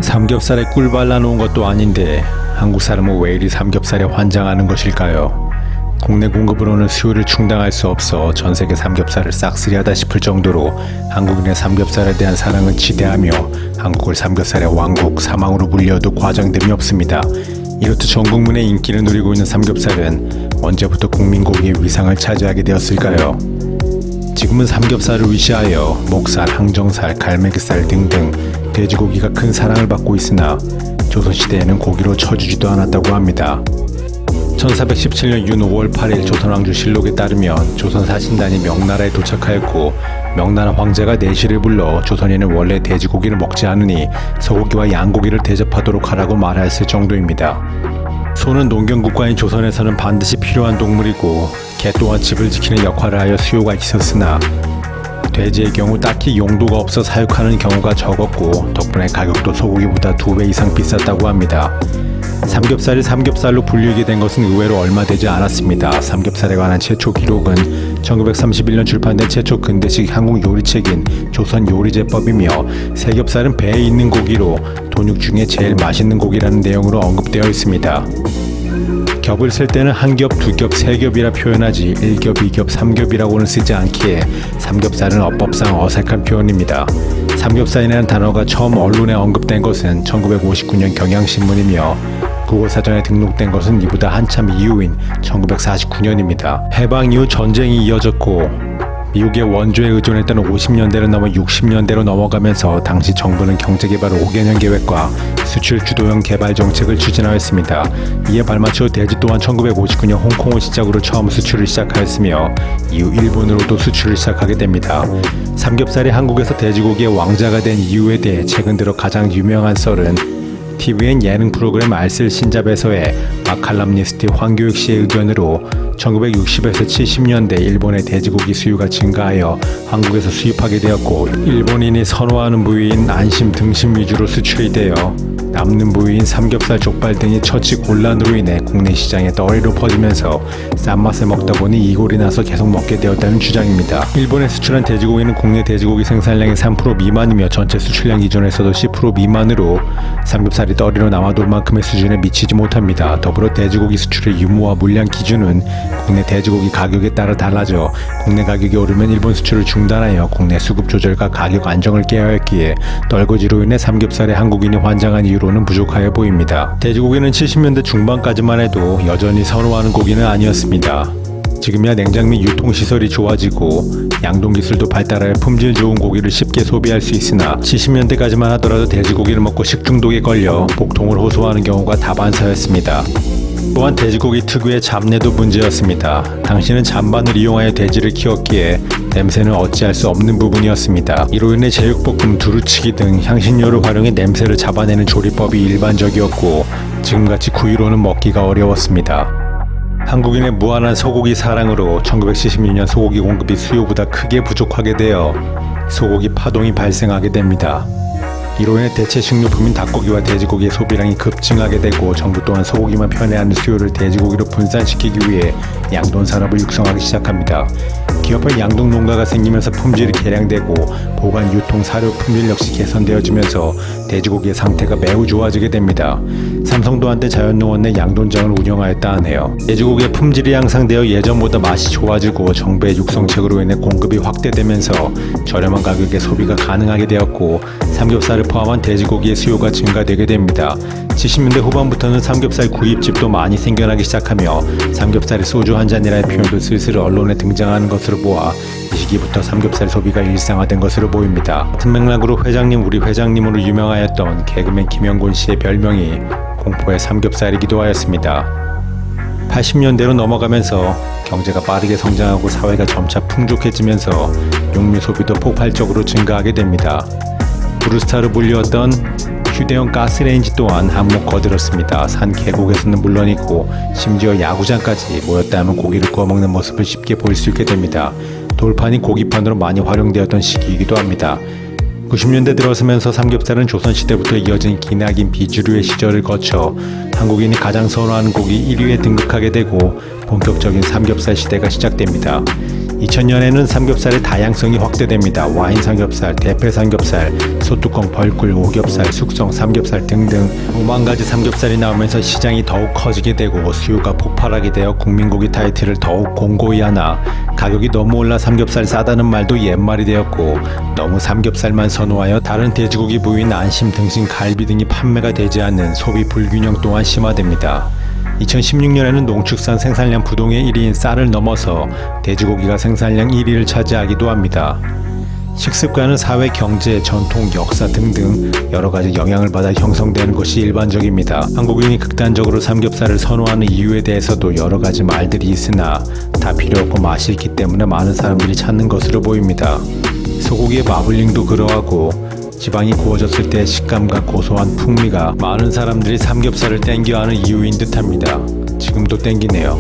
삼겹살에 꿀 발라놓은 것도 아닌데 한국 사람은 왜 이리 삼겹살에 환장하는 것일까요? 국내 공급으로는 수요를 충당할 수 없어 전세계 삼겹살을 싹쓸이하다 싶을 정도로 한국인의 삼겹살에 대한 사랑은 지대하며 한국을 삼겹살의 왕국, 사망으로 불려도 과장됨이 없습니다. 이렇듯 전 국민의 인기를 누리고 있는 삼겹살은 언제부터 국민고기의 위상을 차지하게 되었을까요? 지금은 삼겹살을 위시하여 목살, 항정살, 갈매기살 등등 돼지고기가 큰 사랑을 받고 있으나 조선시대에는 고기로 쳐주지도 않았다고 합니다. 1417년 윤 5월 8일 조선왕조실록에 따르면 조선 사신단이 명나라에 도착하였고 명나라 황제가 내시를 불러 조선인은 원래 돼지고기를 먹지 않으니 소고기와 양고기를 대접하도록 하라고 말하였을 정도입니다. 소는 농경국가인 조선에서는 반드시 필요한 동물이고 개 또한 집을 지키는 역할을 하여 수요가 있었으나 돼지의 경우 딱히 용도가 없어 사육하는 경우가 적었고 덕분에 가격도 소고기보다 2배 이상 비쌌다고 합니다. 삼겹살이 삼겹살로 불리게 된 것은 의외로 얼마 되지 않았습니다. 삼겹살에 관한 최초 기록은 1931년 출판된 최초 근대식 한국 요리책인 조선요리제법이며 삼겹살은 배에 있는 고기로 돈육 중에 제일 맛있는 고기라는 내용으로 언급되어 있습니다. 겹을 쓸 때는 한 겹, 두 겹, 세 겹이라 표현하지 1겹, 2겹, 3겹이라고는 쓰지 않기에 삼겹살은 어법상 어색한 표현입니다. 삼겹살이라는 단어가 처음 언론에 언급된 것은 1959년 경향신문이며 국어사전에 등록된 것은 이보다 한참 이후인 1949년입니다. 해방 이후 전쟁이 이어졌고 미국의 원조에 의존했던 50년대를 넘어 60년대로 넘어가면서 당시 정부는 경제개발 5개년 계획과 수출 주도형 개발 정책을 추진하였습니다. 이에 발맞춰 돼지 또한 1959년 홍콩을 시작으로 처음 수출을 시작하였으며 이후 일본으로도 수출을 시작하게 됩니다. 삼겹살이 한국에서 돼지고기의 왕자가 된 이유에 대해 최근 들어 가장 유명한 썰은 TVN 예능 프로그램 알쓸 신잡에서의 마칼럼니스트 황교익 씨의 의견으로 1960에서 70년대 일본의 돼지고기 수요가 증가하여 한국에서 수입하게 되었고 일본인이 선호하는 부위인 안심, 등심 위주로 수출이 되어 남는 부위인 삼겹살, 족발 등이 처치 곤란으로 인해 국내 시장에 덩어리로 퍼지면서 싼 맛에 먹다 보니 이골이 나서 계속 먹게 되었다는 주장입니다. 일본에 수출한 돼지고기는 국내 돼지고기 생산량의 3% 미만이며 전체 수출량 기준에서도 10% 미만으로 삼겹살이 덩어리로 남아돌 만큼의 수준에 미치지 못합니다. 더불어 돼지고기 수출의 유무와 물량 기준은 국내 돼지고기 가격에 따라 달라져 국내 가격이 오르면 일본 수출을 중단하여 국내 수급 조절과 가격 안정을 깨야 했기에 떨거지로 인해 삼겹살에 한국인이 환장한 이유로는 부족하여 보입니다. 돼지고기는 70년대 중반까지만 해도 여전히 선호하는 고기는 아니었습니다. 지금이야 냉장 및 유통시설이 좋아지고 양동기술도 발달하여 품질 좋은 고기를 쉽게 소비할 수 있으나 70년대까지만 하더라도 돼지고기를 먹고 식중독에 걸려 복통을 호소하는 경우가 다반사였습니다. 또한 돼지고기 특유의 잡내도 문제였습니다. 당시는 잔반을 이용하여 돼지를 키웠기에 냄새는 어찌할 수 없는 부분이었습니다. 이로 인해 제육볶음, 두루치기 등 향신료를 활용해 냄새를 잡아내는 조리법이 일반적이었고 지금같이 구이로는 먹기가 어려웠습니다. 한국인의 무한한 소고기 사랑으로 1976년 소고기 공급이 수요보다 크게 부족하게 되어 소고기 파동이 발생하게 됩니다. 이로 인해 대체 식료품인 닭고기와 돼지고기의 소비량이 급증하게 되고 정부 또한 소고기만 편애하는 수요를 돼지고기로 분산시키기 위해 양돈 산업을 육성하기 시작합니다. 기업의 양돈 농가가 생기면서 품질이 개량되고 보관, 유통, 사료 품질 역시 개선되어지면서 돼지고기의 상태가 매우 좋아지게 됩니다. 삼성도 한때 자연농원 내 양돈장을 운영하였다 하네요. 돼지고기의 품질이 향상되어 예전보다 맛이 좋아지고 정부의 육성책으로 인해 공급이 확대되면서 저렴한 가격에 소비가 가능하게 되었고 삼겹살을 포함한 돼지고기의 수요가 증가되게 됩니다. 70년대 후반부터는 삼겹살 구입집도 많이 생겨나기 시작하며 삼겹살에 소주 한 잔이라는 표현도 슬슬 언론에 등장하는 것으로 보아 이 시기부터 삼겹살 소비가 일상화된 것으로 보입니다. 같은 맥락으로 우리 회장님으로 유명하였던 개그맨 김영곤 씨의 별명이 공포의 삼겹살이기도 하였습니다. 80년대로 넘어가면서 경제가 빠르게 성장하고 사회가 점차 풍족해지면서 육류 소비도 폭발적으로 증가하게 됩니다. 브루스타로 불리웠던 휴대용 가스레인지 또한 한몫 거들었습니다. 산 계곡에서는 물론이고 심지어 야구장까지 모였다 하면 고기를 구워 먹는 모습을 쉽게 볼 수 있게 됩니다. 돌판이 고기판으로 많이 활용되었던 시기이기도 합니다. 90년대 들어서면서 삼겹살은 조선시대부터 이어진 기나긴 비주류의 시절을 거쳐 한국인이 가장 선호하는 고기 1위에 등극하게 되고 본격적인 삼겹살 시대가 시작됩니다. 2000년에는 삼겹살의 다양성이 확대됩니다. 와인 삼겹살, 대패 삼겹살, 소뚜껑 벌꿀, 오겹살, 숙성 삼겹살 등등 5만 가지 삼겹살이 나오면서 시장이 더욱 커지게 되고 수요가 폭발하게 되어 국민고기 타이틀을 더욱 공고히 하나 가격이 너무 올라 삼겹살 싸다는 말도 옛말이 되었고 너무 삼겹살만 선호하여 다른 돼지고기 부위인 안심, 등심, 갈비 등이 판매가 되지 않는 소비 불균형 또한 심화됩니다. 2016년에는 농축산 생산량 부동의 1위인 쌀을 넘어서 돼지고기가 생산량 1위를 차지하기도 합니다. 식습관은 사회, 경제, 전통, 역사 등등 여러 가지 영향을 받아 형성되는 것이 일반적입니다. 한국인이 극단적으로 삼겹살을 선호하는 이유에 대해서도 여러 가지 말들이 있으나 다 필요 없고 맛이 있기 때문에 많은 사람들이 찾는 것으로 보입니다. 소고기의 마블링도 그러하고 지방이 구워졌을 때 식감과 고소한 풍미가 많은 사람들이 삼겹살을 땡겨하는 이유인 듯합니다. 지금도 땡기네요.